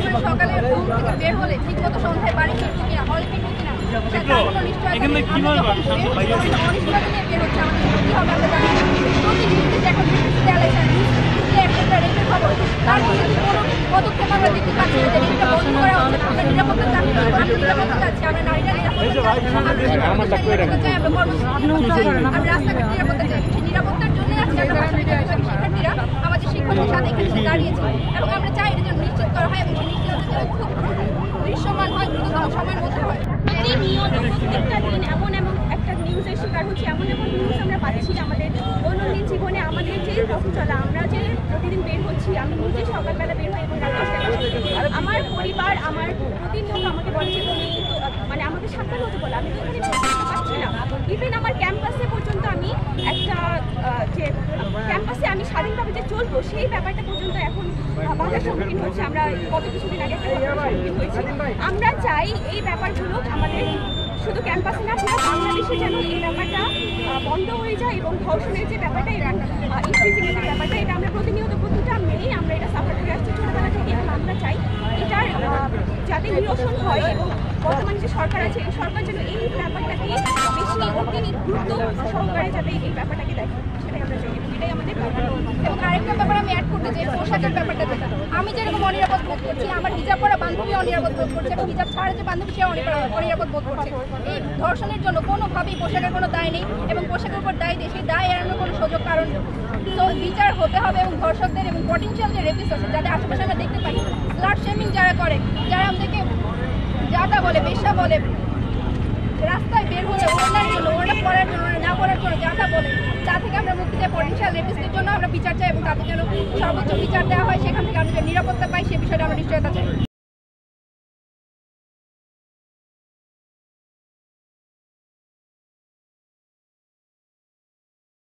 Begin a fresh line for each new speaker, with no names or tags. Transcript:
সবসময় সকালে ঘুম থেকে বের হলে ঠিক মতো সন্ধ্যায় বাড়ি ফিরবো কিনা, হলে ফিরবো কিনা, তার কোনো নিশ্চয়তা নেই। বের হচ্ছে আমাদের কি হবে আমরা জানি না। প্রতি নির্দিষ্ট এখন একটা রেপের খবর, তার মধ্যে কোনো পদক্ষেপ আমরা দেখতে পাচ্ছি না যে এটা বন্ধ করা হচ্ছে। আমরা নিরাপত্তা চাচ্ছি, আমরা নিরাপত্তা চাচ্ছি, আমরা নারীরা নিরাপত্তা চাই, আমরা রাস্তাঘাট নিরাপত্তা চাই। সেই নিরাপত্তার জন্য আজকে আমরা শিক্ষার্থীরা আমাদের শিক্ষকের সাথে এখানে দাঁড়িয়েছি এবং আমরা চাই এটা যেন নিশ্চিত করা হয় এবং সেই নিশ্চিত খুব দৃশ্যমান হয়, দ্রুততম সময়ের মধ্যে হয়।
প্রতিনিয়ত প্রত্যেকটা দিন এমন একটা নিউজের শিকার হচ্ছে, এমন নিউজ আমরা পাচ্ছি আমাদের দৈনন্দিন জীবনে। আমাদের যে পথ চলা, আমরা যে প্রতিদিন বের হচ্ছি, আমি নিজে সকালবেলা বের হই এবং আমার পরিবার আমার প্রতিনিয়ত আমাকে বলে যে তুমি কিন্তু মানে আমাকে সাবধান হতে বলে, আমি তো এখানে পাচ্ছি না। ইভেন আমার ক্যাম্পাসে পর্যন্ত আমি একটা যে ক্যাম্পাসে আমি স্বাধীনভাবে যে চলবো সেই ব্যাপারটা পর্যন্ত এখন বাধার সম্মুখীন হচ্ছে। আমরা গত কিছুদিন আগে সম্মুখীন হয়েছি। আমরা চাই এই ব্যাপারগুলো আমাদের শুধু ক্যাম্পাসে না পুরো বাংলাদেশে যেন এই ব্যাপারটা বন্ধ হয়ে যায় এবং ধর্ষণের যে ব্যাপারটা এবং ইনক্রিজিংয়ের যে ব্যাপারটা, এটা আমরা প্রতিনিয়ত প্রতিটা মেয়েই আমরা এটা সাফার করে আসছি ছোটোবেলা থেকে এবং আমরা চাই এটার যাতে নিরসন হয় এবং বর্তমানে যে সরকার আছে এই সরকার যেন এই ব্যাপারটাকে বেশি অতি গুরুত্ব সহকারে যাতে এই ব্যাপারটাকে দেখে, সেটাই আমরা চাই এবং এটাই আমাদের ব্যাপার।
এবং আরেকটা ব্যাপার আমি অ্যাড করতে চাই, পোশাকের ব্যাপারটা যেটা আমি যেরকম অনিরাপদ বোধ করছি, আমার হিজাব পরা বান্ধবী অনিরাপদ বোধ করছে এবং হিজাব ছাড়া যে বান্ধবী সে অনিরাপদ বোধ করছে। এই ধর্ষণের জন্য কোনোভাবেই পোশাকের কোনো দায় নেই এবং পোশাকের উপর দায় দিয়ে সেই দায় এড়ানোর কোনো সুযোগ কারণ তো বিচার হতে হবে এবং ধর্ষকদের এবং পটেনশিয়াল যে রেপিস্ট আছে যাদের আশেপাশে আমরা দেখতে পাই, স্লাট শেমিং যারা করে, যারা আমাদেরকে যাতা বলে, বেশ্যা বলে, রাস্তায় বের হলে ওনার জন্য, ওটা পড়ার জন্য, না পড়ার জন্য যাতা বলে, তা থেকে আমরা মুক্তি চাই। পটেনশিয়াল রেপিস্টের জন্য আমরা বিচার চাই এবং তাদের যেন সর্বোচ্চ বিচার দেওয়া হয়, সেখান থেকে আমরা নিরাপত্তা পাই সে বিষয়টা আমরা নিশ্চয়তা চাই।